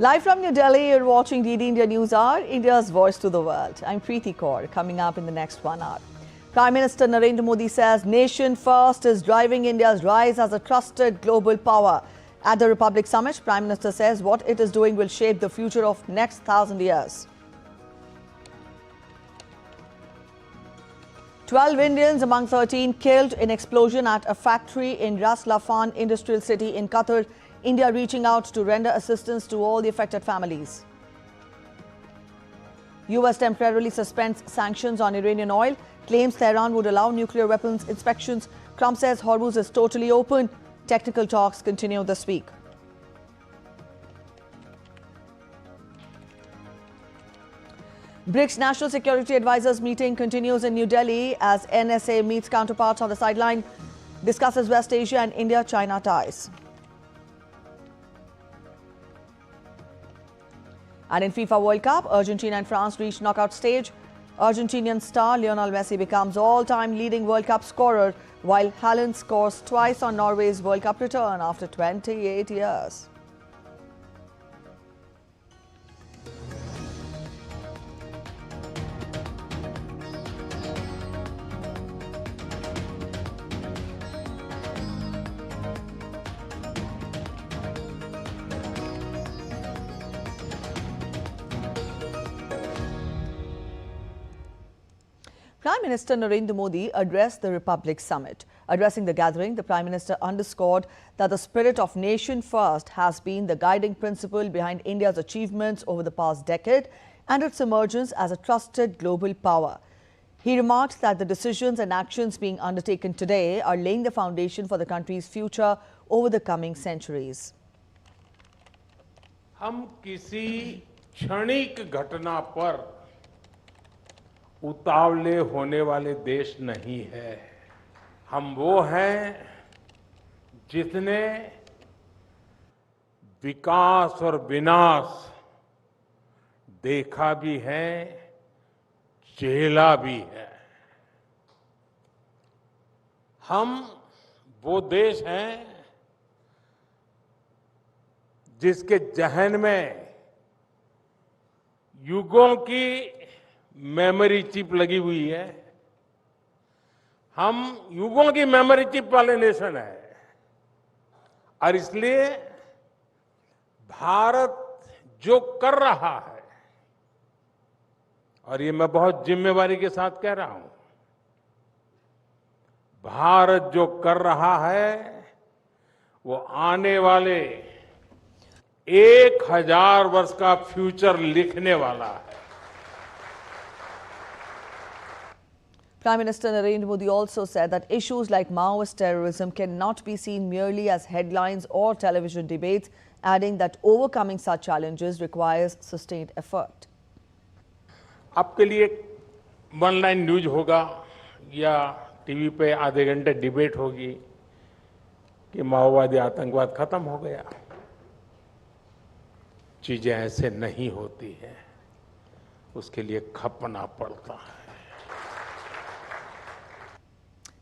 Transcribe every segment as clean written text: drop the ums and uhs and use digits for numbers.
Live from New Delhi, you're watching DD India NewsHour, India's voice to the world. I'm Preeti Kaur. Coming up in the next 1 hour. Prime Minister Narendra Modi says nation first is driving India's rise as a trusted global power. At the Republic Summit, Prime Minister says what it is doing will shape the future of next 1,000 years. 12 Indians among 13 killed in explosion at a factory in Ras Laffan industrial city in Qatar. India reaching out to render assistance to all the affected families. US temporarily suspends sanctions on Iranian oil, claims Tehran would allow nuclear weapons inspections. Trump says Hormuz is totally open. Technical talks continue this week. BRICS National Security Advisors meeting continues in New Delhi as NSA meets counterparts on the sideline, discusses West Asia and India-China ties. And in FIFA World Cup, Argentina and France reach knockout stage. Argentinian star Lionel Messi becomes all-time leading World Cup scorer, while Haaland scores twice on Norway's World Cup return after 28 years. Prime Minister Narendra Modi addressed the Republic Summit. Addressing the gathering, the Prime Minister underscored that the spirit of nation first has been the guiding principle behind India's achievements over the past decade and its emergence as a trusted global power. He remarked that the decisions and actions being undertaken today are laying the foundation for the country's future over the coming centuries. हम किसी क्षणिक घटना पर उतावले होने वाले देश नहीं है। हम वो हैं जिसने विकास और विनाश देखा भी है, झेला भी है। हम वो देश हैं जिसके जहन में युगों की मेमोरी चिप लगी हुई है। हम युगों की मेमोरी चिप वाले नेशन है और इसलिए भारत जो कर रहा है, और ये मैं बहुत जिम्मेवारी के साथ कह रहा हूं, भारत जो कर रहा है वो आने वाले 1000 वर्ष का फ्यूचर लिखने वाला है। Prime Minister Narendra Modi also said that issues like Maoist terrorism cannot be seen merely as headlines or television debates, adding that overcoming such challenges requires sustained effort. आपके लिए वन लाइन न्यूज होगा या TV पे आधे घंटे debate होगी कि माओवादी आतंकवाद खत्म हो गया। चीजें ऐसे नहीं होती हैं, उसके लिए खपना पड़ता है।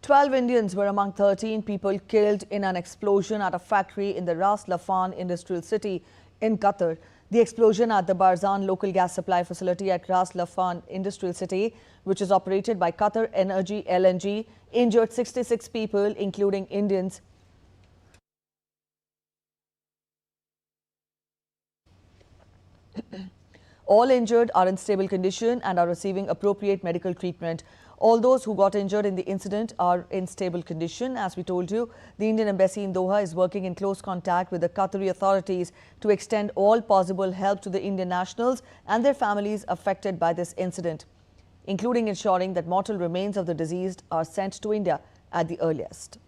12 Indians were among 13 people killed in an explosion at a factory in the Ras Laffan industrial city in Qatar. The explosion at the Barzan local gas supply facility at Ras Laffan industrial city, which is operated by Qatar Energy LNG, injured 66 people, including Indians. All injured are in stable condition and are receiving appropriate medical treatment. All those who got injured in the incident are in stable condition. As we told you, the Indian Embassy in Doha is working in close contact with the Qatari authorities to extend all possible help to the Indian nationals and their families affected by this incident, including ensuring that mortal remains of the deceased are sent to India at the earliest.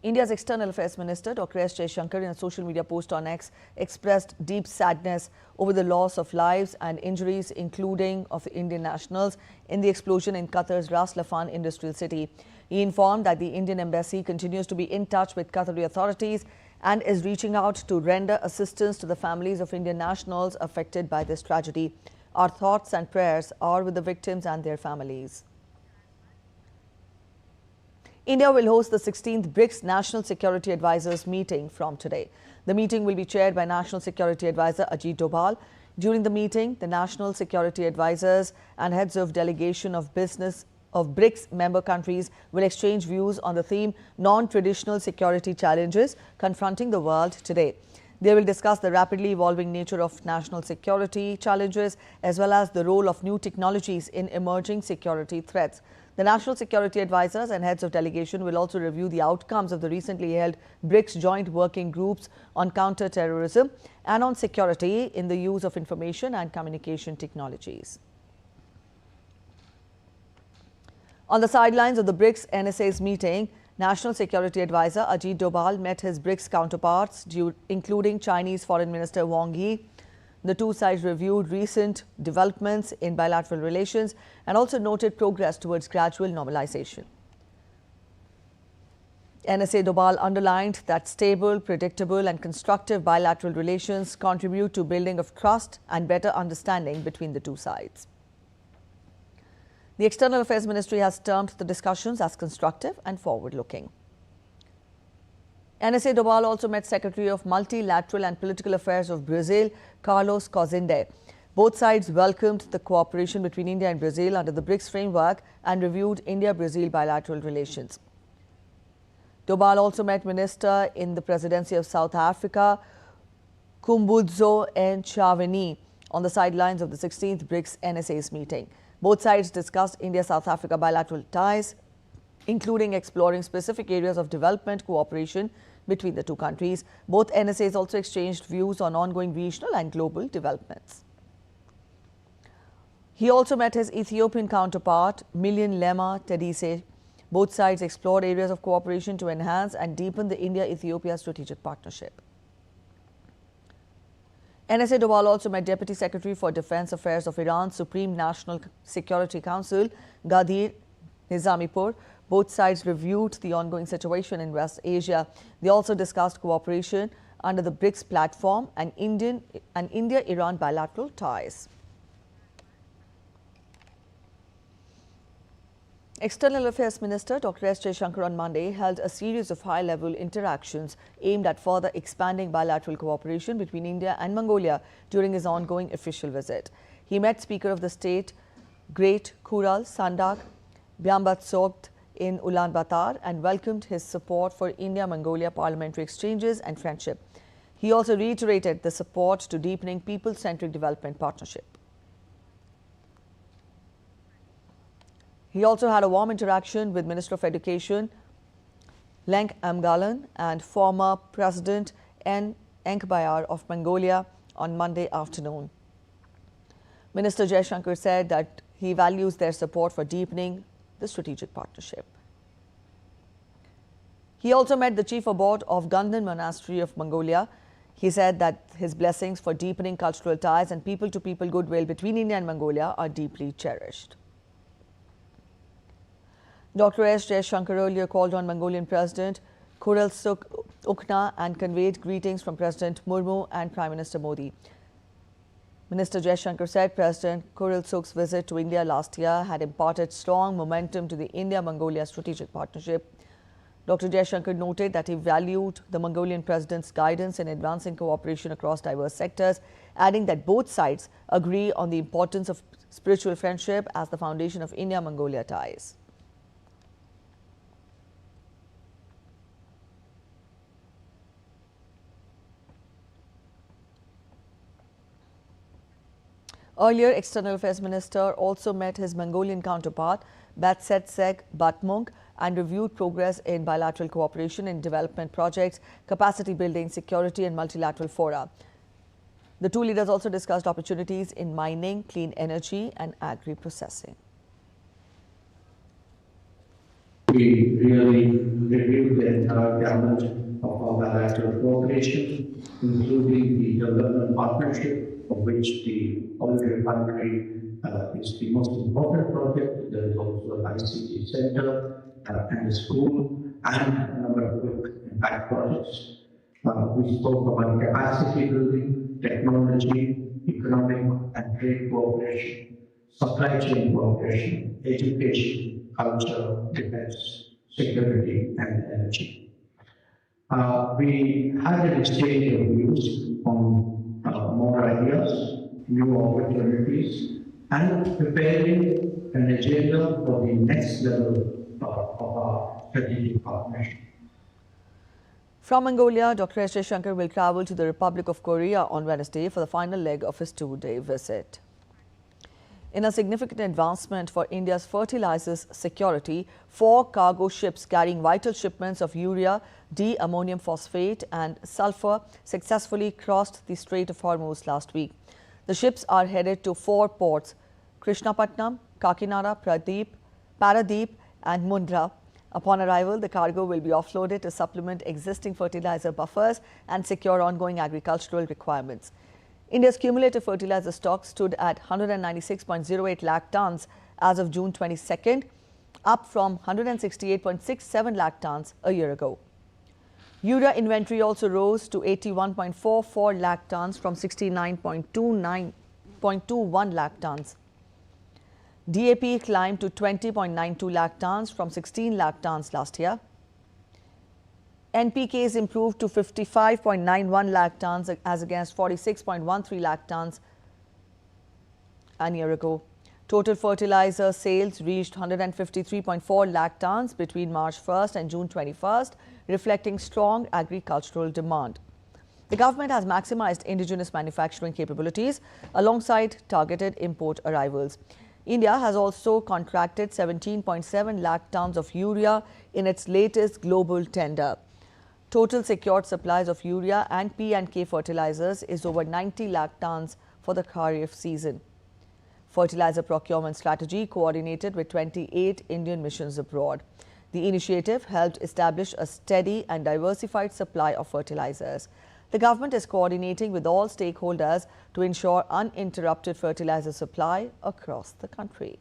India's External Affairs Minister Dr. S. Jaishankar, in a social media post on X, expressed deep sadness over the loss of lives and injuries, including of Indian nationals, in the explosion in Qatar's Ras Laffan industrial city. He informed that the Indian Embassy continues to be in touch with Qatari authorities and is reaching out to render assistance to the families of Indian nationals affected by this tragedy. Our thoughts and prayers are with the victims and their families. India will host the 16th BRICS National Security Advisors meeting from today. The meeting will be chaired by National Security Advisor Ajit Doval. During the meeting, the National Security Advisors and heads of delegation of business of BRICS member countries will exchange views on the theme Non-Traditional Security Challenges Confronting the World Today. They will discuss the rapidly evolving nature of national security challenges as well as the role of new technologies in emerging security threats. The National Security Advisors and heads of delegation will also review the outcomes of the recently held BRICS joint working groups on counter-terrorism and on security in the use of information and communication technologies. On the sidelines of the BRICS NSA's meeting, National Security Advisor Ajit Doval met his BRICS counterparts, including Chinese Foreign Minister Wang Yi. The two sides reviewed recent developments in bilateral relations and also noted progress towards gradual normalization. NSA Doval underlined that stable, predictable and constructive bilateral relations contribute to building of trust and better understanding between the two sides. The External Affairs Ministry has termed the discussions as constructive and forward-looking. NSA Doval also met Secretary of Multilateral and Political Affairs of Brazil, Carlos Cozinde. Both sides welcomed the cooperation between India and Brazil under the BRICS framework and reviewed India-Brazil bilateral relations. Doval also met Minister in the Presidency of South Africa, Khumbudzo Ntshavheni, on the sidelines of the 16th BRICS NSA's meeting. Both sides discussed India-South Africa bilateral ties, including exploring specific areas of development cooperation between the two countries. Both NSAs also exchanged views on ongoing regional and global developments. He also met his Ethiopian counterpart, Million Lema Tedise. Both sides explored areas of cooperation to enhance and deepen the India-Ethiopia strategic partnership. NSA Doval also met Deputy Secretary for Defense Affairs of Iran's Supreme National Security Council, Ghadir Nizamipur. Both sides reviewed the ongoing situation in West Asia. They also discussed cooperation under the BRICS platform and India-Iran bilateral ties. External Affairs Minister Dr. S. Jaishankar on Monday held a series of high-level interactions aimed at further expanding bilateral cooperation between India and Mongolia during his ongoing official visit. He met Speaker of the State Great Khural Sandak Byambatsogt in Ulaanbaatar and welcomed his support for India-Mongolia parliamentary exchanges and friendship. He also reiterated the support to deepening people-centric development partnership. He also had a warm interaction with Minister of Education Lenk Amgalan and former President N. Enkbayar of Mongolia on Monday afternoon. Minister Jaishankar said that he values their support for deepening the strategic partnership. He also met the Chief Abbot of Ganden Monastery of Mongolia. He said that his blessings for deepening cultural ties and people-to-people goodwill between India and Mongolia are deeply cherished. Dr. S. Jaishankar earlier called on Mongolian President Khurelsukh Ukhna and conveyed greetings from President Murmu and Prime Minister Modi. Minister Jaishankar said President Khurelsukh's visit to India last year had imparted strong momentum to the India-Mongolia strategic partnership. Dr. Jaishankar noted that he valued the Mongolian president's guidance in advancing cooperation across diverse sectors, adding that both sides agree on the importance of spiritual friendship as the foundation of India-Mongolia ties. Earlier, External Affairs Minister also met his Mongolian counterpart, Batsetseg Batmung, and reviewed progress in bilateral cooperation in development projects, capacity building, security and multilateral fora. The two leaders also discussed opportunities in mining, clean energy and agri-processing. We really reviewed the entire gamut of our bilateral cooperation, including the development partnership, of which the oil refinery is the most important project. There is also an ICT center and a school and a number of quick impact projects. We spoke about capacity building, technology, economic and trade cooperation, supply chain cooperation, education, culture, defense, security, and energy. We had an exchange of views on more ideas, new opportunities, and preparing an agenda for the next level of our strategic partnership. From Mongolia, Dr. S. Jaishankar will travel to the Republic of Korea on Wednesday for the final leg of his two-day visit. In a significant advancement for India's fertilizers security, 4 cargo ships carrying vital shipments of urea, D-ammonium phosphate and sulfur successfully crossed the Strait of Hormuz last week. The ships are headed to 4 ports: Krishnapatnam, Kakinada, Paradeep and Mundra. Upon arrival, the cargo will be offloaded to supplement existing fertilizer buffers and secure ongoing agricultural requirements. India's cumulative fertilizer stock stood at 196.08 lakh tons as of June 22nd, up from 168.67 lakh tons a year ago. Urea inventory also rose to 81.44 lakh tons from 69.21 lakh tons. DAP climbed to 20.92 lakh tons from 16 lakh tons last year. NPKs improved to 55.91 lakh tons as against 46.13 lakh tons a year ago. Total fertilizer sales reached 153.4 lakh tons between March 1st and June 21st, reflecting strong agricultural demand. The government has maximized indigenous manufacturing capabilities alongside targeted import arrivals. India has also contracted 17.7 lakh tons of urea in its latest global tender. Total secured supplies of urea and P&K fertilizers is over 90 lakh tons for the Kharif season. Fertilizer procurement strategy coordinated with 28 Indian missions abroad. The initiative helped establish a steady and diversified supply of fertilizers. The government is coordinating with all stakeholders to ensure uninterrupted fertilizer supply across the country.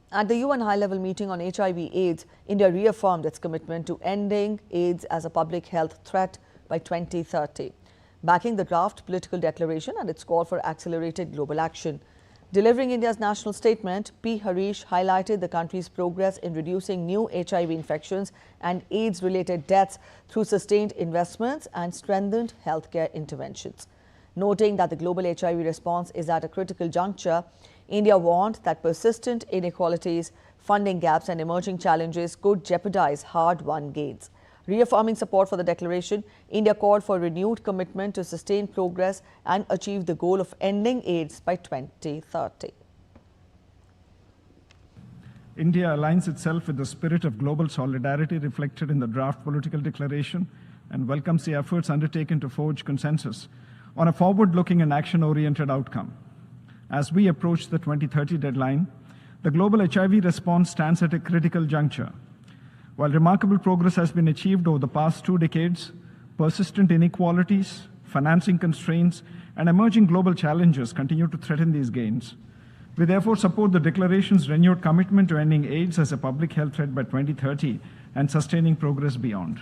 At the UN high-level meeting on HIV/AIDS, India reaffirmed its commitment to ending AIDS as a public health threat by 2030, backing the draft political declaration and its call for accelerated global action. Delivering India's national statement, P. Harish highlighted the country's progress in reducing new HIV infections and AIDS-related deaths through sustained investments and strengthened healthcare interventions. Noting that the global HIV response is at a critical juncture, India warned that persistent inequalities, funding gaps and emerging challenges could jeopardize hard-won gains. Reaffirming support for the declaration, India called for renewed commitment to sustain progress and achieve the goal of ending AIDS by 2030. India aligns itself with the spirit of global solidarity reflected in the draft political declaration and welcomes the efforts undertaken to forge consensus on a forward-looking and action-oriented outcome. As we approach the 2030 deadline, the global HIV response stands at a critical juncture. While remarkable progress has been achieved over the past 2 decades, persistent inequalities, financing constraints, and emerging global challenges continue to threaten these gains. We therefore support the declaration's renewed commitment to ending AIDS as a public health threat by 2030 and sustaining progress beyond.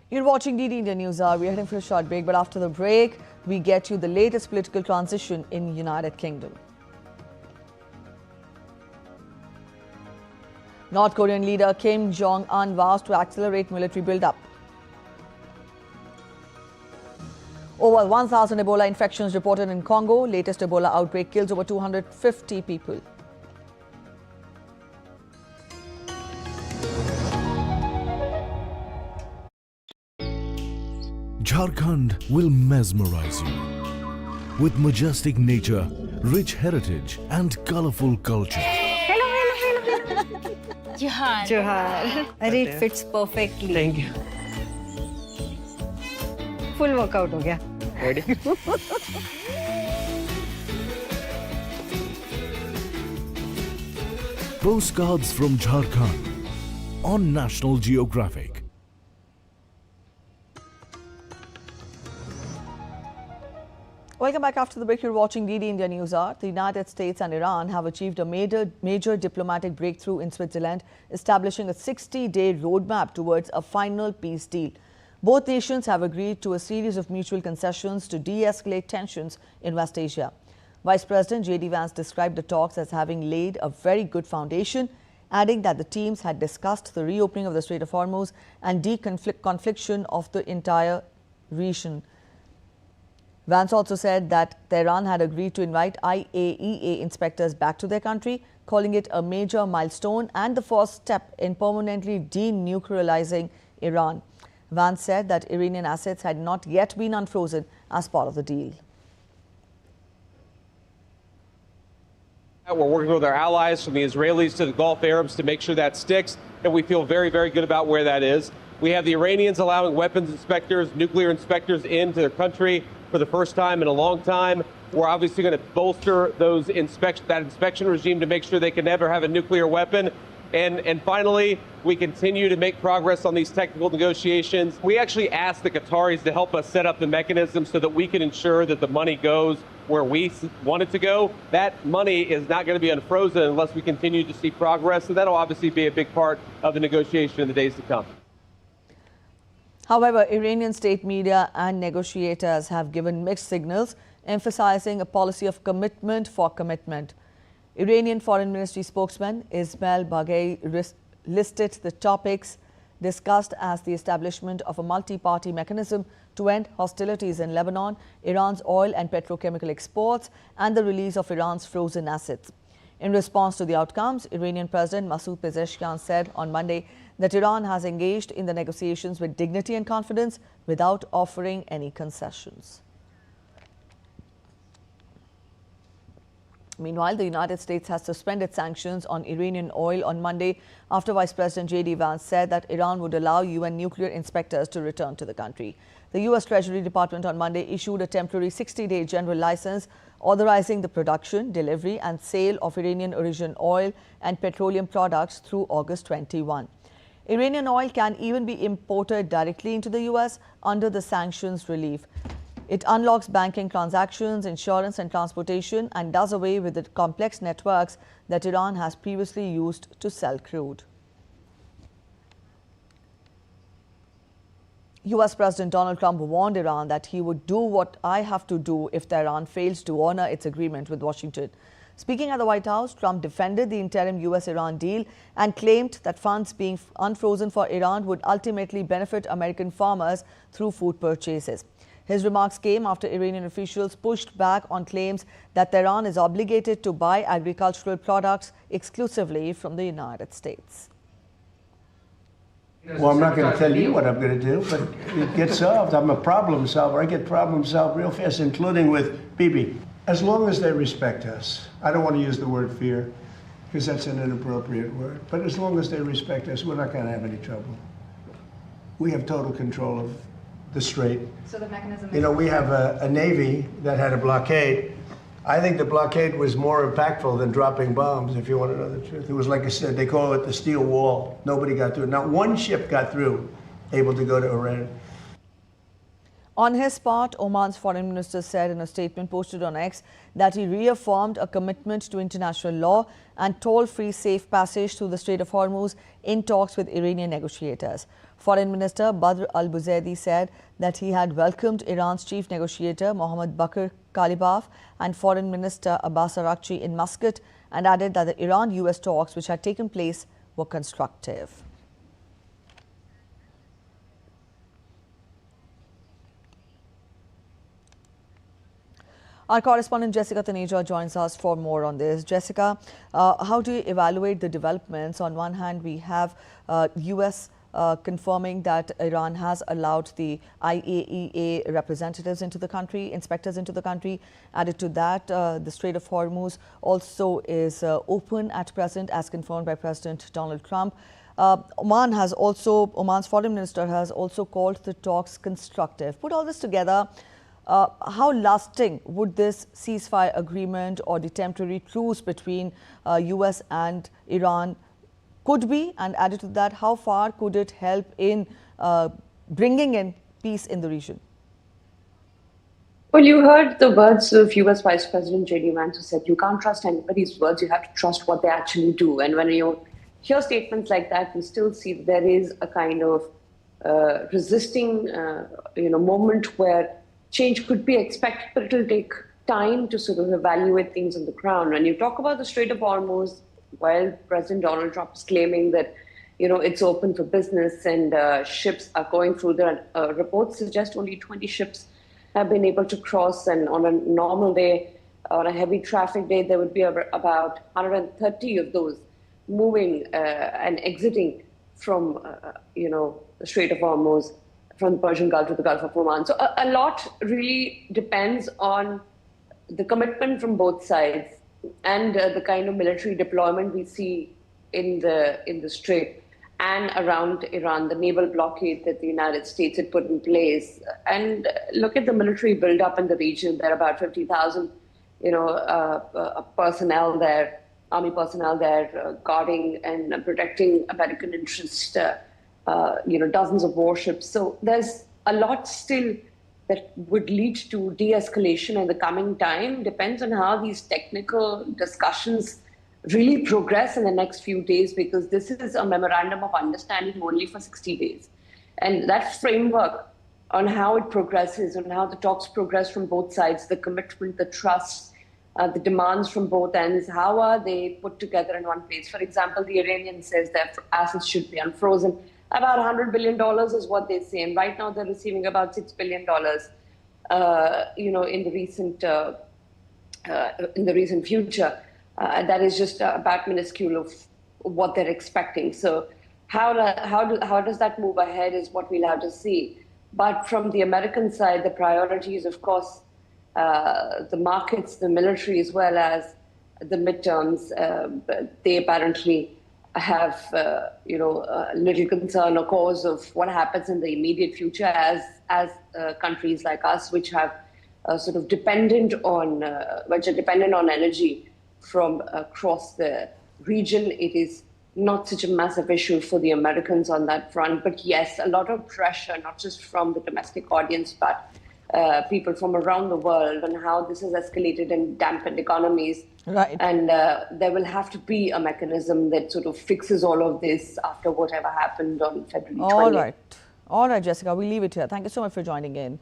You're watching DD India NewsHour. We're heading for a short break, but after the break, we get you the latest political transition in United Kingdom. North Korean leader Kim Jong-un vows to accelerate military build-up. Over 1,000 Ebola infections reported in Congo. Latest Ebola outbreak kills over 250 people. Jharkhand will mesmerize you with majestic nature, rich heritage and colorful culture. Johar. It fits perfectly. Thank you. Full workout हो गया. Ready? Postcards from Jharkhand on National Geographic. Welcome back after the break. You're watching DD India NewsHour. The United States and Iran have achieved a major diplomatic breakthrough in Switzerland, establishing a 60-day roadmap towards a final peace deal. Both nations have agreed to a series of mutual concessions to de-escalate tensions in West Asia. Vice President J.D. Vance described the talks as having laid a very good foundation, adding that the teams had discussed the reopening of the Strait of Hormuz and deconfliction of the entire region. Vance also said that Tehran had agreed to invite IAEA inspectors back to their country, calling it a major milestone and the first step in permanently denuclearizing Iran. Vance said that Iranian assets had not yet been unfrozen as part of the deal. We're working with our allies, from the Israelis to the Gulf Arabs, to make sure that sticks, and we feel very, very good about where that is. We have the Iranians allowing weapons inspectors, nuclear inspectors into their country for the first time in a long time. We're obviously going to bolster that inspection regime to make sure they can never have a nuclear weapon. And finally, we continue to make progress on these technical negotiations. We actually asked the Qataris to help us set up the mechanism so that we can ensure that the money goes where we want it to go. That money is not going to be unfrozen unless we continue to see progress. So that'll obviously be a big part of the negotiation in the days to come. However, Iranian state media and negotiators have given mixed signals, emphasizing a policy of commitment for commitment. Iranian Foreign Ministry spokesman Ismail Baghei listed the topics discussed as the establishment of a multi-party mechanism to end hostilities in Lebanon, Iran's oil and petrochemical exports, and the release of Iran's frozen assets. In response to the outcomes, Iranian President Masoud Pezeshkian said on Monday that Iran has engaged in the negotiations with dignity and confidence without offering any concessions. Meanwhile, the United States has suspended sanctions on Iranian oil on Monday after Vice President J.D. Vance said that Iran would allow UN nuclear inspectors to return to the country. The U.S. Treasury Department on Monday issued a temporary 60-day general license authorizing the production, delivery and sale of Iranian origin oil and petroleum products through August 21. Iranian oil can even be imported directly into the U.S. under the sanctions relief. It unlocks banking transactions, insurance and transportation, and does away with the complex networks that Iran has previously used to sell crude. US President Donald Trump warned Iran that he would do what I have to do if Tehran fails to honor its agreement with Washington. Speaking at the White House, Trump defended the interim US-Iran deal and claimed that funds being unfrozen for Iran would ultimately benefit American farmers through food purchases. His remarks came after Iranian officials pushed back on claims that Tehran is obligated to buy agricultural products exclusively from the United States. Well, I'm not going to tell you what I'm going to do, but it gets solved. I'm a problem solver. I get problems solved real fast, including with Bibi. As long as they respect us. I don't want to use the word fear, because that's an inappropriate word. But as long as they respect us, we're not going to have any trouble. We have total control of the strait. So the mechanism. You know, we have a Navy that had a blockade. I think the blockade was more impactful than dropping bombs, if you want to know the truth. It was, like I said, they call it the steel wall. Nobody got through. Not one ship got through, able to go to Iran. On his part, Oman's foreign minister said in a statement posted on X that he reaffirmed a commitment to international law and toll-free safe passage through the Strait of Hormuz in talks with Iranian negotiators. Foreign Minister Badr al-Buzaidi said that he had welcomed Iran's chief negotiator Mohammad Bakr Kalibaf and Foreign Minister Abbas Araghchi in Muscat, and added that the Iran-US talks which had taken place were constructive. Our correspondent Jessica Taneja joins us for more on this. Jessica, how do you evaluate the developments? On one hand, we have US confirming that Iran has allowed the IAEA representatives into the country, inspectors into the country. Added to that, the Strait of Hormuz also is open at present, as confirmed by President Donald Trump. Oman's foreign minister has also called the talks constructive. Put all this together, how lasting would this ceasefire agreement or the temporary truce between US and Iran could be? And added to that, how far could it help in bringing in peace in the region? Well, you heard the words of US Vice President J.D. Vance, who said you can't trust anybody's words, you have to trust what they actually do. And when you hear statements like that, you still see there is a kind of resisting, moment where change could be expected, but it'll take time to sort of evaluate things on the ground. When you talk about the Strait of Hormuz, while President Donald Trump is claiming that, it's open for business and ships are going through there, reports suggest only 20 ships have been able to cross, and on a normal day, on a heavy traffic day, there would be about 130 of those moving and exiting from, the Strait of Hormuz, from the Persian Gulf to the Gulf of Oman. So a lot really depends on the commitment from both sides and the kind of military deployment we see in the Strait and around Iran, the naval blockade that the United States had put in place. And look at the military buildup in the region. There are about 50,000, personnel there, army personnel there, guarding and protecting American interests. Dozens of warships. So there's a lot still that would lead to de-escalation in the coming time. Depends on how these technical discussions really progress in the next few days, because this is a memorandum of understanding only for 60 days. And that framework on how it progresses, on how the talks progress from both sides, the commitment, the trust, the demands from both ends, how are they put together in one place? For example, the Iranian says their assets should be unfrozen. About $100 billion is what they say. And right now they're receiving about $6 billion, in the recent future. That is just about minuscule of what they're expecting. So how does that move ahead is what we'll have to see. But from the American side, the priority is, of course, the markets, the military, as well as the midterms. They apparently have, little concern or cause of what happens in the immediate future as countries like us, which have which are dependent on energy from across the region. It is not such a massive issue for the Americans on that front. But yes, a lot of pressure, not just from the domestic audience, but people from around the world on how this has escalated and dampened economies. Right. And there will have to be a mechanism that sort of fixes all of this after whatever happened on February 20th. All right, Jessica, we'll leave it here. Thank you so much for joining in.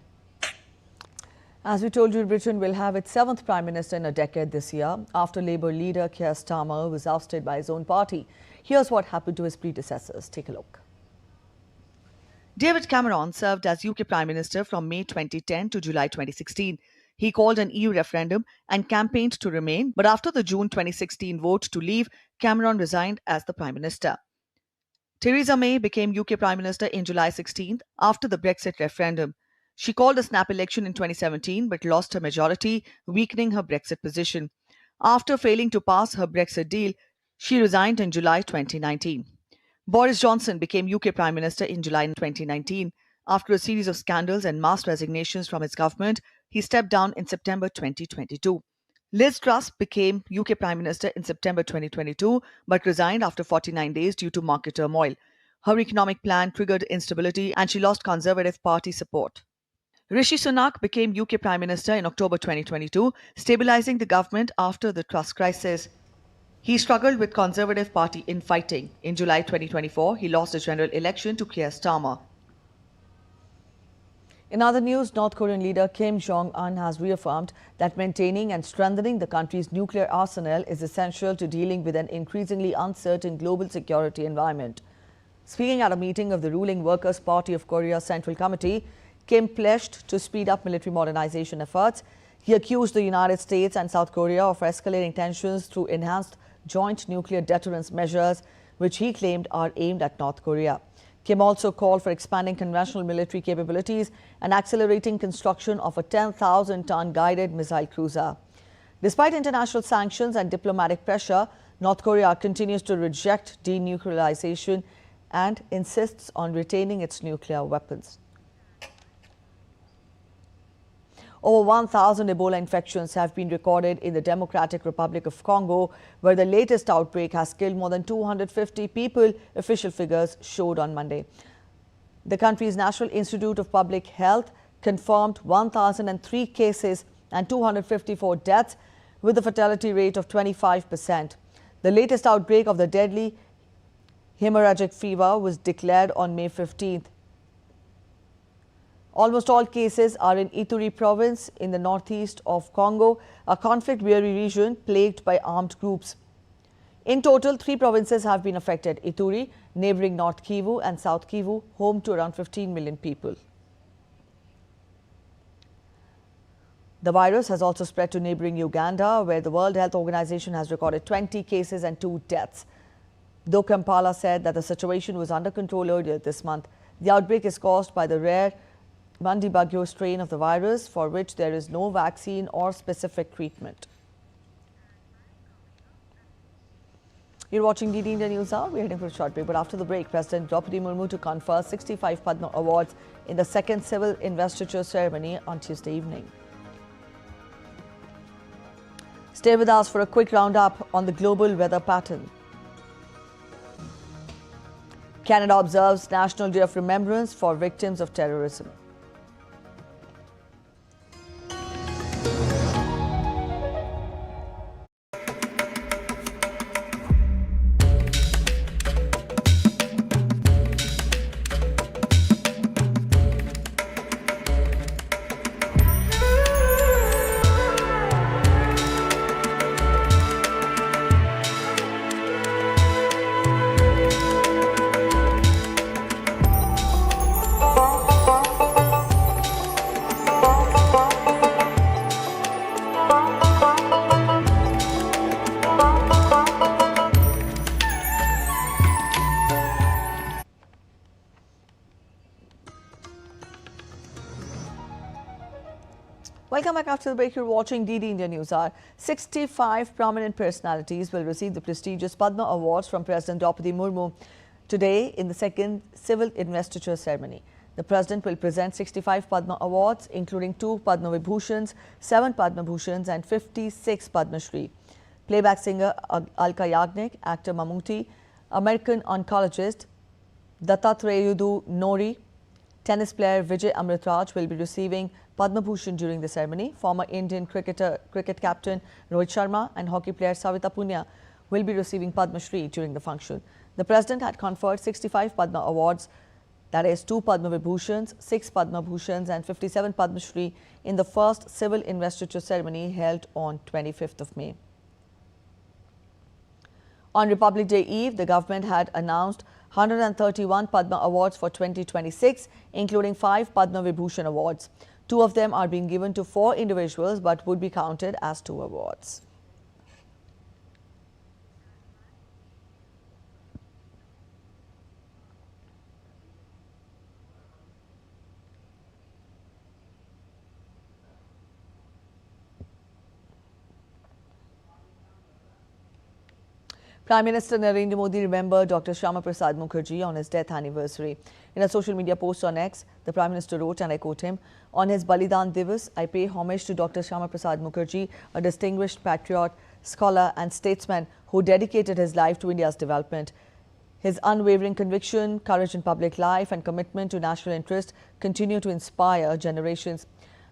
As we told you, Britain will have its 7th Prime Minister in a decade this year, after Labour leader Keir Starmer was ousted by his own party. Here's what happened to his predecessors. Take a look. David Cameron served as UK Prime Minister from May 2010 to July 2016. He called an EU referendum and campaigned to remain, but after the June 2016 vote to leave, Cameron resigned as the Prime Minister. Theresa May became UK Prime Minister in July 16 after the Brexit referendum. She called a snap election in 2017 but lost her majority, weakening her Brexit position. After failing to pass her Brexit deal, she resigned in July 2019. Boris Johnson became UK Prime Minister in July 2019. After a series of scandals and mass resignations from his government, he stepped down in September 2022. Liz Truss became UK Prime Minister in September 2022 but resigned after 49 days due to market turmoil. Her economic plan triggered instability and she lost Conservative Party support. Rishi Sunak became UK Prime Minister in October 2022, stabilizing the government after the Truss crisis. He struggled with Conservative Party infighting. In July 2024, he lost the general election to Keir Starmer. In other news, North Korean leader Kim Jong-un has reaffirmed that maintaining and strengthening the country's nuclear arsenal is essential to dealing with an increasingly uncertain global security environment. Speaking at a meeting of the ruling Workers' Party of Korea Central Committee, Kim pledged to speed up military modernization efforts. He accused the United States and South Korea of escalating tensions through enhanced joint nuclear deterrence measures, which he claimed are aimed at North Korea. Kim also called for expanding conventional military capabilities and accelerating construction of a 10,000-ton guided missile cruiser. Despite international sanctions and diplomatic pressure, North Korea continues to reject denuclearization and insists on retaining its nuclear weapons. Over 1,000 Ebola infections have been recorded in the Democratic Republic of Congo, where the latest outbreak has killed more than 250 people, official figures showed on Monday. The country's National Institute of Public Health confirmed 1,003 cases and 254 deaths, with a fatality rate of 25%. The latest outbreak of the deadly hemorrhagic fever was declared on May 15th. Almost all cases are in Eatery province in the northeast of Congo, a conflict-weary region plagued by armed groups. In total, 3 provinces have been affected: Ituri, neighboring North Kivu, and South Kivu, home to around 15 million people. The virus has also spread to neighboring Uganda, where the World Health Organization has recorded 20 cases and 2 deaths. Though Kampala said that the situation was under control earlier this month, the outbreak is caused by the rare Mandibagyo strain of the virus, for which there is no vaccine or specific treatment. You're watching DD India NewsHour. We're heading for a short break, but after the break, President Draupadi Murmu to confer 65 Padma Awards in the second civil investiture ceremony on Tuesday evening. Stay with us for a quick roundup on the global weather pattern. Canada observes National Day of Remembrance for victims of terrorism. Welcome back after the break. You're watching DD India NewsHour. 65 prominent personalities will receive the prestigious Padma Awards from President Draupadi Murmu today in the second civil investiture ceremony. The President will present 65 Padma Awards, including 2 Padma Vibhushans, 7 Padma Bhushans and 56 Padma Shri. Playback singer Alka Yagnik, actor Mammootty, American oncologist Dattatreyu Nori, tennis player Vijay Amritraj will be receiving Padma Bhushan during the ceremony. Former Indian cricket captain Rohit Sharma and hockey player Savita Punia will be receiving Padma Shri during the function. The President had conferred 65 Padma Awards, that is 2 Padma Vibhushans, 6 Padma Bhushans and 57 Padma Shri in the first civil investiture ceremony held on 25th of May. On Republic Day Eve, the government had announced 131 Padma Awards for 2026, including 5 Padma Vibhushan Awards. 2 of them are being given to 4 individuals but would be counted as 2 awards. Prime Minister Narendra Modi remembered Dr. Shyama Prasad Mukherjee on his death anniversary. In a social media post on X, the Prime Minister wrote, and I quote him, "On his Balidan Divas, I pay homage to Dr. Shyama Prasad Mukherjee, a distinguished patriot, scholar and statesman who dedicated his life to India's development. His unwavering conviction, courage in public life and commitment to national interest continue to inspire generations.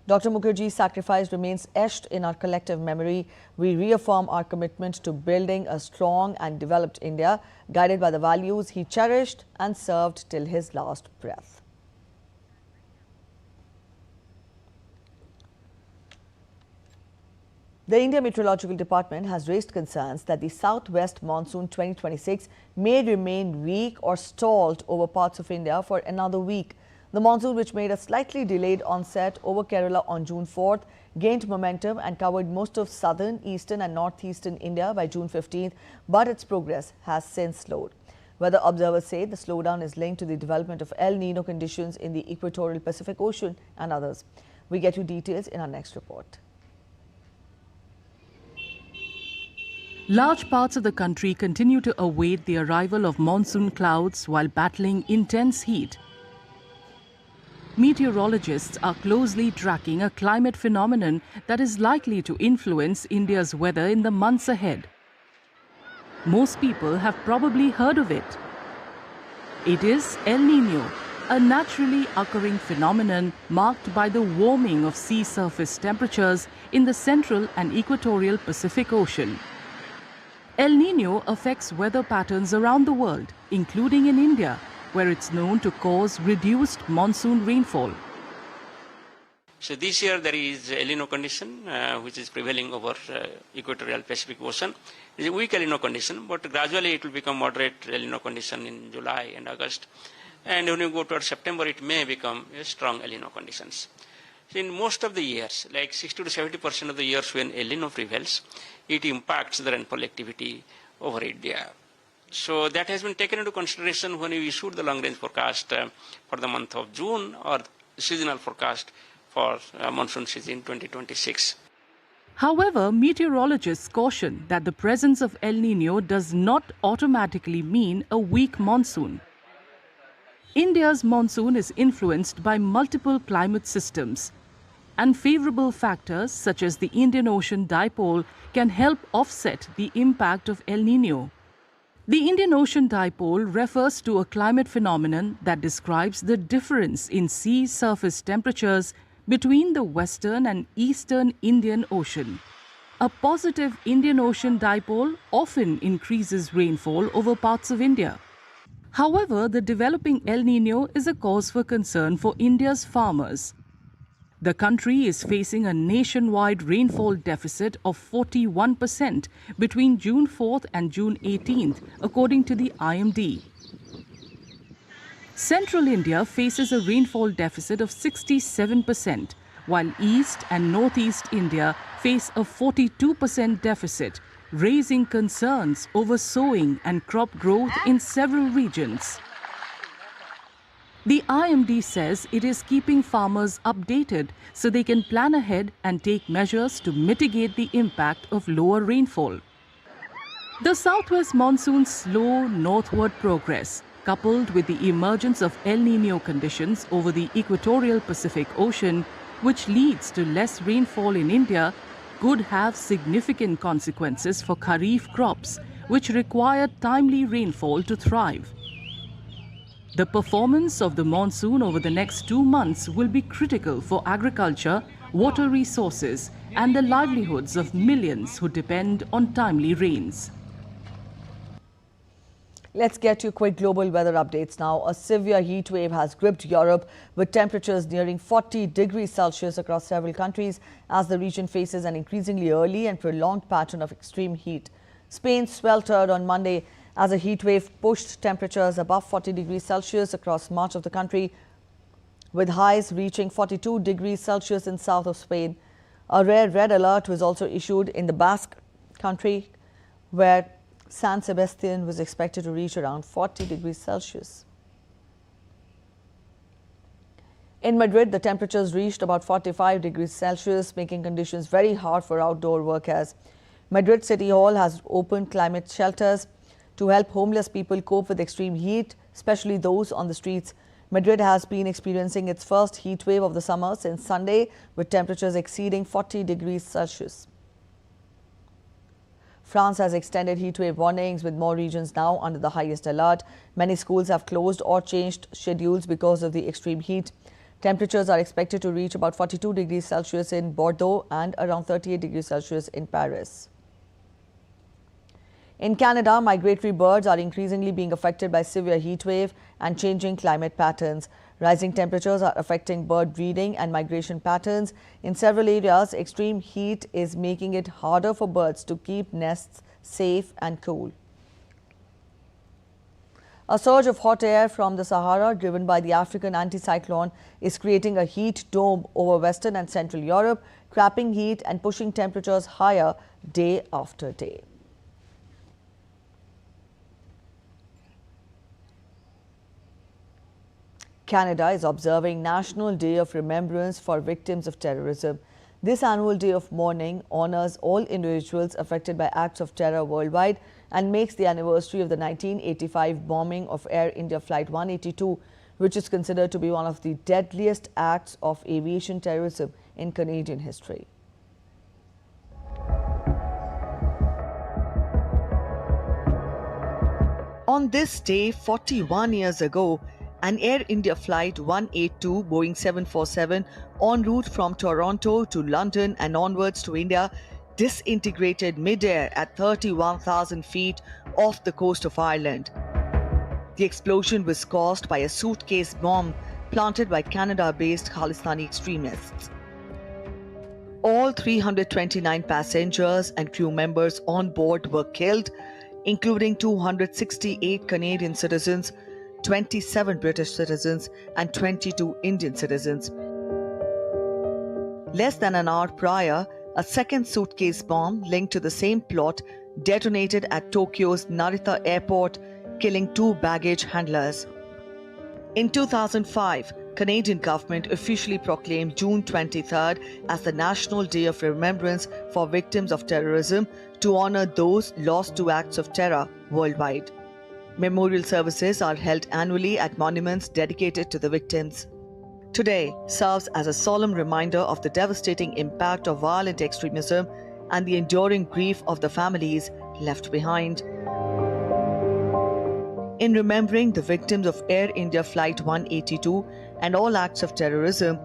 Dr. Mukherjee's sacrifice remains etched in our collective memory. We reaffirm our commitment to building a strong and developed India, guided by the values he cherished and served till his last breath." The India Meteorological Department has raised concerns that the southwest monsoon 2026 may remain weak or stalled over parts of India for another week. The monsoon, which made a slightly delayed onset over Kerala on June 4th, gained momentum and covered most of southern, eastern and northeastern India by June 15th, but its progress has since slowed. Weather observers say the slowdown is linked to the development of El Nino conditions in the equatorial Pacific Ocean and others. We get you details in our next report. Large parts of the country continue to await the arrival of monsoon clouds while battling intense heat. Meteorologists are closely tracking a climate phenomenon that is likely to influence India's weather in the months ahead. Most people have probably heard of it. It is El Nino, a naturally occurring phenomenon marked by the warming of sea surface temperatures in the central and equatorial Pacific Ocean. El Nino affects weather patterns around the world, including in India, where it's known to cause reduced monsoon rainfall. So this year there is El Nino condition which is prevailing over equatorial Pacific Ocean. It is a weak El Nino condition, but gradually it will become moderate El Nino condition in July and August. And when you go towards September, it may become a strong El Nino conditions. So in most of the years, like 60 to 70% of the years when El Nino prevails, it impacts the rainfall activity over India. So that has been taken into consideration when we issued the long-range forecast for the month of June or seasonal forecast for monsoon season 2026. However, meteorologists caution that the presence of El Nino does not automatically mean a weak monsoon. India's monsoon is influenced by multiple climate systems. Unfavorable factors such as the Indian Ocean dipole can help offset the impact of El Nino. The Indian Ocean dipole refers to a climate phenomenon that describes the difference in sea surface temperatures between the western and eastern Indian Ocean. A positive Indian Ocean dipole often increases rainfall over parts of India. However, the developing El Nino is a cause for concern for India's farmers. The country is facing a nationwide rainfall deficit of 41% between June 4th and June 18th, according to the IMD. Central India faces a rainfall deficit of 67%, while East and Northeast India face a 42% deficit, raising concerns over sowing and crop growth in several regions. The IMD says it is keeping farmers updated so they can plan ahead and take measures to mitigate the impact of lower rainfall. The southwest monsoon's slow northward progress, coupled with the emergence of El Nino conditions over the equatorial Pacific Ocean, which leads to less rainfall in India, could have significant consequences for Kharif crops, which require timely rainfall to thrive. The performance of the monsoon over the next 2 months will be critical for agriculture, water resources, and the livelihoods of millions who depend on timely rains. Let's get to quick global weather updates now. A severe heat wave has gripped Europe with temperatures nearing 40 degrees Celsius across several countries as the region faces an increasingly early and prolonged pattern of extreme heat. Spain sweltered on Monday as a heat wave pushed temperatures above 40 degrees Celsius across much of the country, with highs reaching 42 degrees Celsius in south of Spain. A rare red alert was also issued in the Basque country, where San Sebastian was expected to reach around 40 degrees Celsius. In Madrid, the temperatures reached about 45 degrees Celsius, making conditions very hard for outdoor workers. Madrid City Hall has opened climate shelters to help homeless people cope with extreme heat, especially those on the streets. Madrid has been experiencing its first heat wave of the summer since Sunday, with temperatures exceeding 40 degrees Celsius. France has extended heatwave warnings, with more regions now under the highest alert. Many schools have closed or changed schedules because of the extreme heat. Temperatures are expected to reach about 42 degrees Celsius in Bordeaux and around 38 degrees Celsius in Paris. In Canada, migratory birds are increasingly being affected by severe heat wave and changing climate patterns. Rising temperatures are affecting bird breeding and migration patterns. In several areas, extreme heat is making it harder for birds to keep nests safe and cool. A surge of hot air from the Sahara, driven by the African anticyclone, is creating a heat dome over Western and Central Europe, trapping heat and pushing temperatures higher day after day. Canada is observing National Day of Remembrance for Victims of Terrorism. This annual day of mourning honors all individuals affected by acts of terror worldwide and makes the anniversary of the 1985 bombing of Air India Flight 182, which is considered to be one of the deadliest acts of aviation terrorism in Canadian history. On this day, 41 years ago, an Air India Flight 182 Boeing 747 en route from Toronto to London and onwards to India disintegrated mid-air at 31,000 feet off the coast of Ireland. The explosion was caused by a suitcase bomb planted by Canada-based Khalistani extremists. All 329 passengers and crew members on board were killed, including 268 Canadian citizens, 27 British citizens, and 22 Indian citizens. Less than an hour prior, a second suitcase bomb linked to the same plot detonated at Tokyo's Narita airport, killing 2 baggage handlers. In 2005, Canadian government officially proclaimed June 23rd as the National Day of Remembrance for victims of terrorism to honor those lost to acts of terror worldwide. Memorial services are held annually at monuments dedicated to the victims. Today serves as a solemn reminder of the devastating impact of violent extremism and the enduring grief of the families left behind. In remembering the victims of Air India Flight 182 and all acts of terrorism,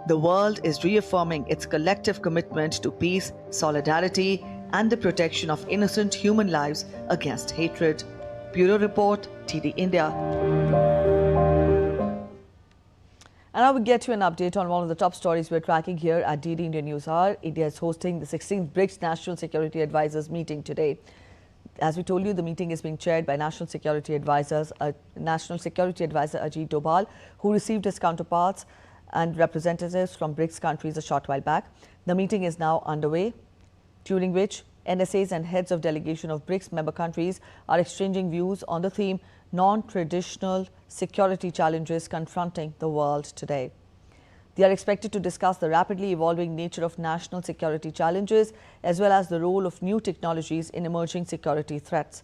the world is reaffirming its collective commitment to peace, solidarity, and the protection of innocent human lives against hatred. Bureau Report, TD India. And now we get to an update on one of the top stories we're tracking here at DD India NewsHour. India is hosting the 16th BRICS National Security Advisors meeting today. As we told you, the meeting is being chaired by National Security Advisor Ajit Doval, who received his counterparts and representatives from BRICS countries a short while back. The meeting is now underway, during which NSAs and heads of delegation of BRICS member countries are exchanging views on the theme non-traditional security challenges confronting the world today. They are expected to discuss the rapidly evolving nature of national security challenges as well as the role of new technologies in emerging security threats.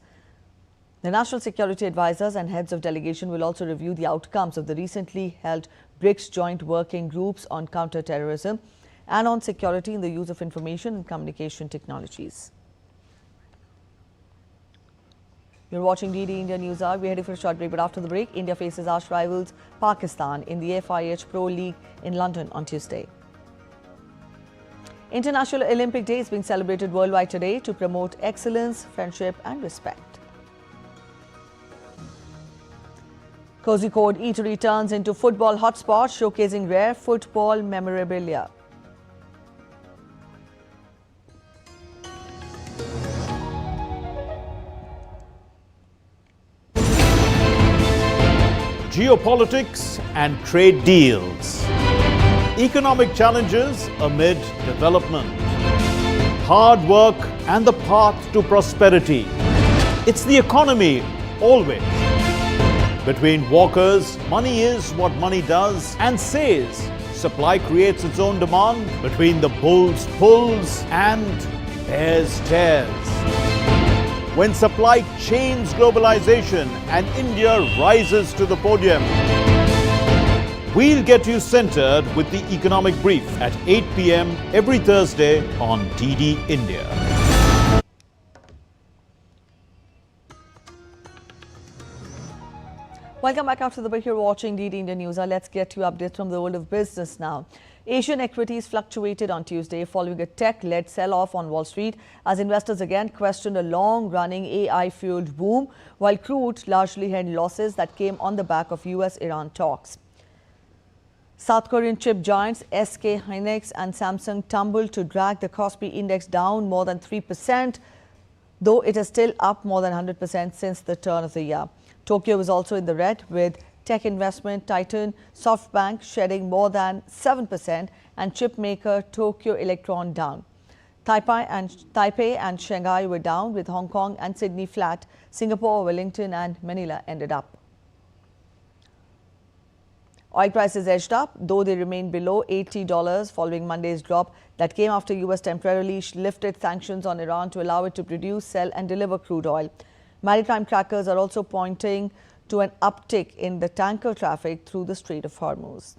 The National Security Advisors and heads of delegation will also review the outcomes of the recently held BRICS joint working groups on counter-terrorism and on security in the use of information and communication technologies. You're watching DD India NewsHour. We're heading for a short break, but after the break, India faces arch rivals Pakistan in the FIH Pro League in London on Tuesday. International Olympic Day is being celebrated worldwide today to promote excellence, friendship and respect. Kozhikode Eatery turns into football hotspot, showcasing rare football memorabilia. Geopolitics and trade deals. Economic challenges amid development. Hard work and the path to prosperity. It's the economy, always. Between walkers, money is what money does and says. Supply creates its own demand. Between the bulls pulls and bears tears. When supply chains globalization and India rises to the podium. We'll get you centered with the economic brief at 8 p.m. every Thursday on DD India. Welcome back after the break. You're watching DD India NewsHour. Let's get to updates from the world of business now. Asian equities fluctuated on Tuesday following a tech-led sell-off on Wall Street as investors again questioned a long-running AI-fueled boom, while crude largely had losses that came on the back of US-Iran talks. South Korean chip giants SK Hynix and Samsung tumbled to drag the Kospi index down more than 3%, though it is still up more than 100% since the turn of the year. Tokyo was also in the red, with tech investment titan SoftBank shedding more than 7% and chip maker Tokyo Electron down. Taipei and Shanghai were down, with Hong Kong and Sydney flat. Singapore, Wellington and Manila ended up. Oil prices edged up, though they remained below $80 following Monday's drop that came after US temporarily lifted sanctions on Iran to allow it to produce, sell and deliver crude oil. Maritime trackers are also pointing to an uptick in the tanker traffic through the Strait of Hormuz.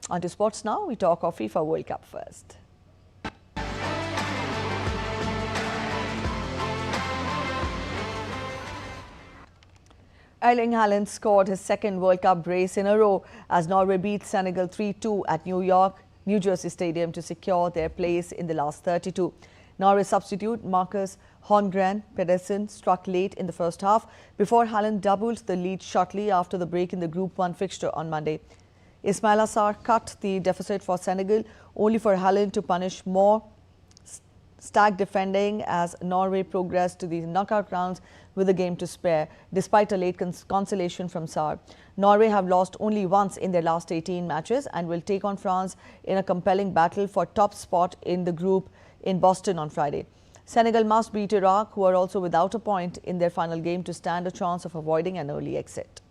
On to sports now. We talk of FIFA World Cup first. Erling Haaland scored his second World Cup brace in a row as Norway beat Senegal 3-2 at New Jersey Stadium to secure their place in the last 32. Norway substitute Marcus Holmgren Pedersen struck late in the first half before Haaland doubled the lead shortly after the break in the Group 1 fixture on Monday. Ismaila Sarr cut the deficit for Senegal, only for Haaland to punish more stacked defending as Norway progressed to the knockout rounds with a game to spare, despite a late consolation from Sarr. Norway have lost only once in their last 18 matches and will take on France in a compelling battle for top spot in the group in Boston on Friday. Senegal must beat Iraq, who are also without a point in their final game, to stand a chance of avoiding an early exit.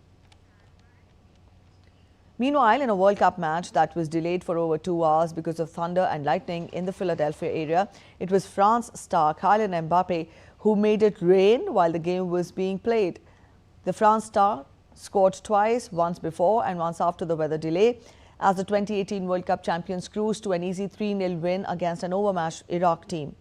Meanwhile, in a World Cup match that was delayed for over 2 hours because of thunder and lightning in the Philadelphia area, it was France star Kylian Mbappe who made it rain while the game was being played. The France star scored twice, once before and once after the weather delay, as the 2018 World Cup champions cruised to an easy 3-0 win against an overmatched Iraq team.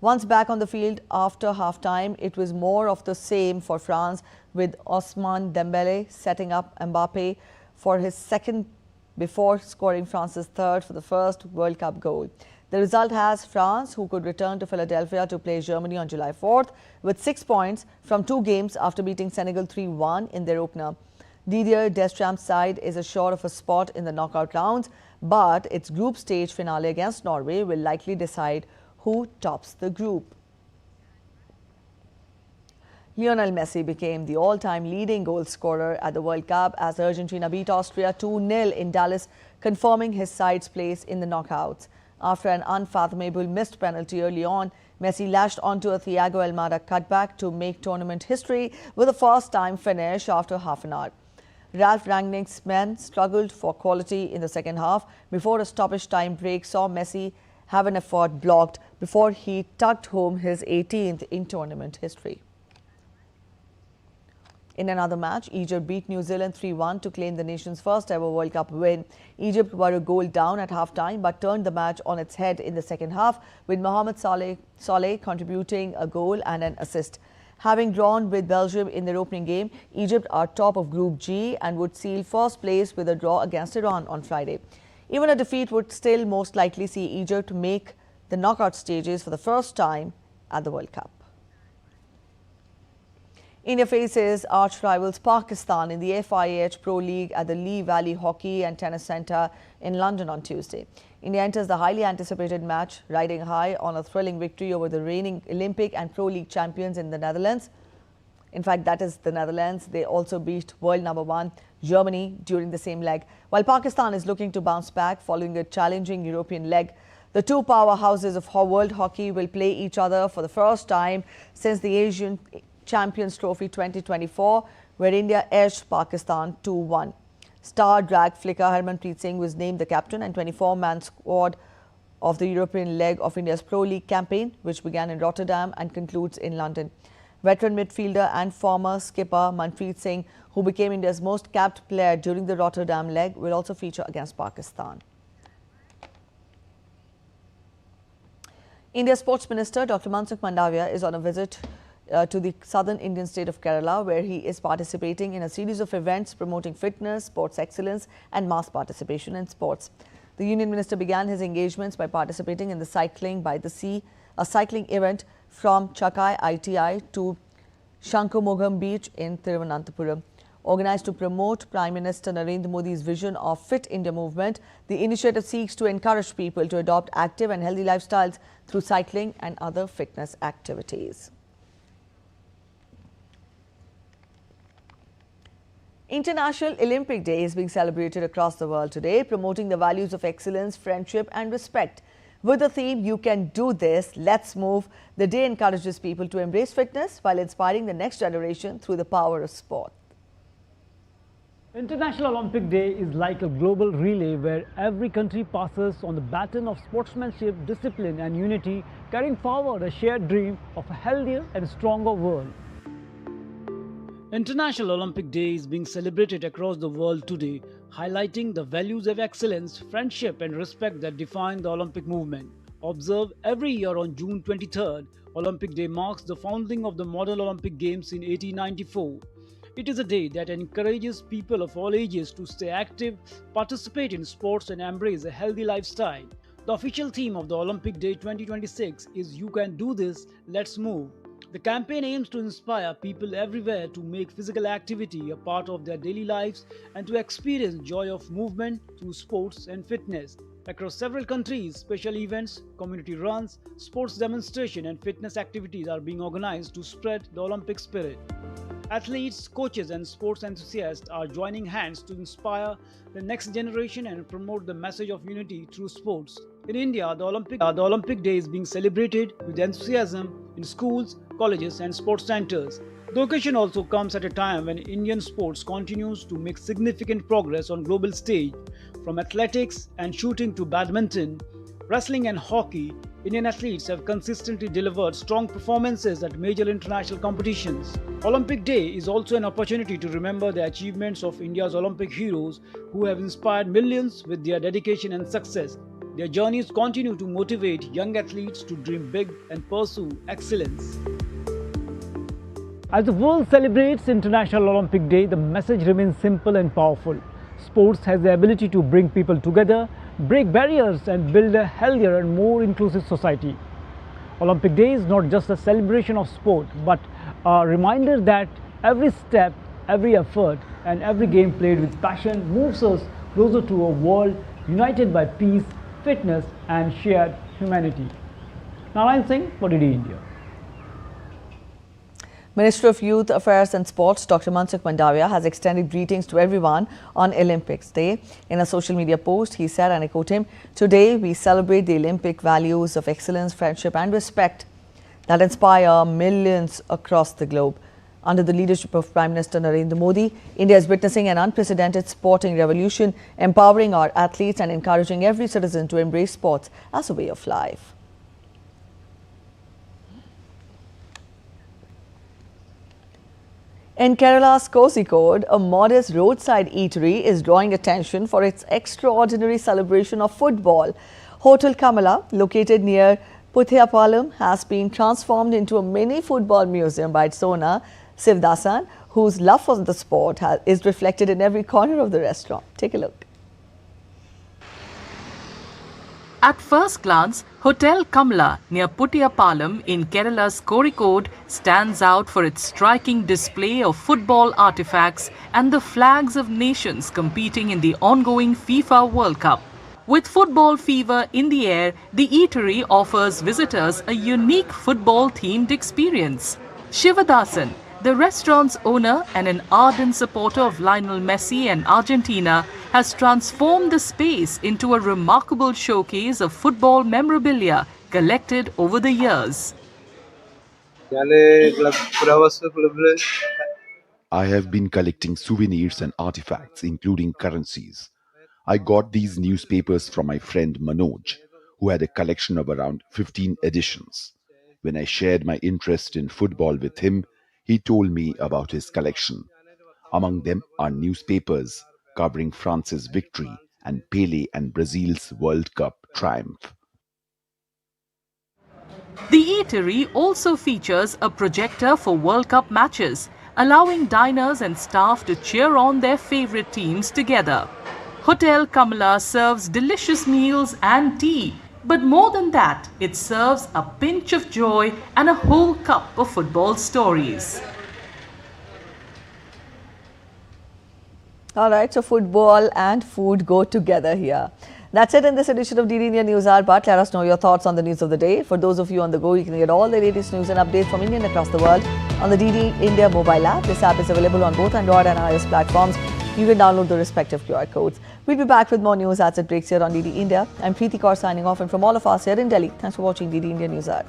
Once back on the field after half-time, it was more of the same for France, with Ousmane Dembele setting up Mbappe for his second before scoring France's third for the first World Cup goal. The result has France, who could return to Philadelphia to play Germany on July 4th, with 6 points from 2 games after beating Senegal 3-1 in their opener. Didier Deschamps' side is assured of a spot in the knockout rounds, but its group stage finale against Norway will likely decide who tops the group. Lionel Messi became the all-time leading goal scorer at the World Cup as Argentina beat Austria 2-0 in Dallas, confirming his side's place in the knockouts. After an unfathomable missed penalty early on, Messi lashed onto a Thiago Almada cutback to make tournament history with a first-time finish after half an hour. Ralf Rangnick's men struggled for quality in the second half before a stoppage time break saw Messi have an effort blocked before he tucked home his 18th in tournament history. In another match, Egypt beat New Zealand 3-1 to claim the nation's first ever World Cup win. Egypt were a goal down at half-time but turned the match on its head in the second half, with Mohamed Saleh contributing a goal and an assist. Having drawn with Belgium in their opening game, Egypt are top of Group G and would seal first place with a draw against Iran on Friday. Even a defeat would still most likely see Egypt make the knockout stages for the first time at the World Cup. India faces arch rivals Pakistan in the FIH Pro League at the Lee Valley Hockey and Tennis Centre in London on Tuesday. India enters the highly anticipated match riding high on a thrilling victory over the reigning Olympic and Pro League champions in the Netherlands. In fact, that is the Netherlands. They also beat world number 1 Germany during the same leg. While Pakistan is looking to bounce back following a challenging European leg, the two powerhouses of world hockey will play each other for the first time since the Asian Champions Trophy 2024, where India edged Pakistan 2-1. Star drag flicker Harmanpreet Singh was named the captain and 24-man squad of the European leg of India's Pro League campaign, which began in Rotterdam and concludes in London. Veteran midfielder and former skipper Manpreet Singh, who became India's most capped player during the Rotterdam leg, will also feature against Pakistan. India's Sports Minister Dr. Mansukh Mandavia is on a visit to the southern Indian state of Kerala, where he is participating in a series of events promoting fitness, sports excellence and mass participation in sports. The Union Minister began his engagements by participating in the Cycling by the Sea, a cycling event from Chakai ITI to Shankumogam Beach in Thiruvananthapuram. Organized to promote Prime Minister Narendra Modi's vision of Fit India movement, the initiative seeks to encourage people to adopt active and healthy lifestyles through cycling and other fitness activities. International Olympic Day is being celebrated across the world today, promoting the values of excellence, friendship and respect. With the theme, "You can do this, let's move," the day encourages people to embrace fitness while inspiring the next generation through the power of sport. International Olympic Day is like a global relay where every country passes on the baton of sportsmanship, discipline and unity, carrying forward a shared dream of a healthier and stronger world. International Olympic Day is being celebrated across the world today, highlighting the values of excellence, friendship and respect that define the Olympic movement. Observed every year on June 23rd, Olympic Day marks the founding of the modern Olympic Games in 1894. It is a day that encourages people of all ages to stay active, participate in sports and embrace a healthy lifestyle. The official theme of the Olympic Day 2026 is "You can do this, let's move." The campaign aims to inspire people everywhere to make physical activity a part of their daily lives and to experience joy of movement through sports and fitness. Across several countries, special events, community runs, sports demonstration and fitness activities are being organized to spread the Olympic spirit. Athletes, coaches and sports enthusiasts are joining hands to inspire the next generation and promote the message of unity through sports. In India, the Olympic Day is being celebrated with enthusiasm in schools, colleges and sports centers. The occasion also comes at a time when Indian sports continues to make significant progress on global stage. From athletics and shooting to badminton, wrestling and hockey, Indian athletes have consistently delivered strong performances at major international competitions. Olympic Day is also an opportunity to remember the achievements of India's Olympic heroes who have inspired millions with their dedication and success. Their journeys continue to motivate young athletes to dream big and pursue excellence. As the world celebrates International Olympic Day, the message remains simple and powerful. Sports has the ability to bring people together, break barriers and build a healthier and more inclusive society. Olympic Day is not just a celebration of sport, but a reminder that every step, every effort and every game played with passion moves us closer to a world united by peace, fitness and shared humanity. Narayan Singh for DD India. Minister of Youth Affairs and Sports Dr. Monsoon has extended greetings to everyone on Olympics Day. In a social media post, he said, and I quote him, "Today we celebrate the Olympic values of excellence, friendship and respect that inspire millions across the globe. Under the leadership of Prime Minister Narendra Modi, India is witnessing an unprecedented sporting revolution, empowering our athletes and encouraging every citizen to embrace sports as a way of life." In Kerala's Kozhikode, a modest roadside eatery is drawing attention for its extraordinary celebration of football. Hotel Kamala, located near Puthiyapalam, has been transformed into a mini football museum by its owner, Sivdasan, whose love for the sport is reflected in every corner of the restaurant. Take a look. At first glance, Hotel Kamala near Puttiyapalam in Kerala's Kozhikode stands out for its striking display of football artifacts and the flags of nations competing in the ongoing FIFA World Cup. With football fever in the air, the eatery offers visitors a unique football-themed experience. Shivadasan, the restaurant's owner and an ardent supporter of Lionel Messi and Argentina, has transformed the space into a remarkable showcase of football memorabilia collected over the years. I have been collecting souvenirs and artifacts, including currencies. I got these newspapers from my friend Manoj, who had a collection of around 15 editions. When I shared my interest in football with him, he told me about his collection. Among them are newspapers covering France's victory and Pele and Brazil's World Cup triumph. The eatery also features a projector for World Cup matches, allowing diners and staff to cheer on their favorite teams together. Hotel Kamala serves delicious meals and tea, but more than that, it serves a pinch of joy and a whole cup of football stories. All right, so football and food go together here. That's it in this edition of DD India News Hour, but let us know your thoughts on the news of the day. For those of you on the go, you can get all the latest news and updates from India and across the world on the DD India mobile app. This app is available on both Android and iOS platforms. You can download the respective QR codes. We'll be back with more news as it breaks here on DD India. I'm Preeti Kaur signing off, and from all of us here in Delhi, thanks for watching DD India News Hour.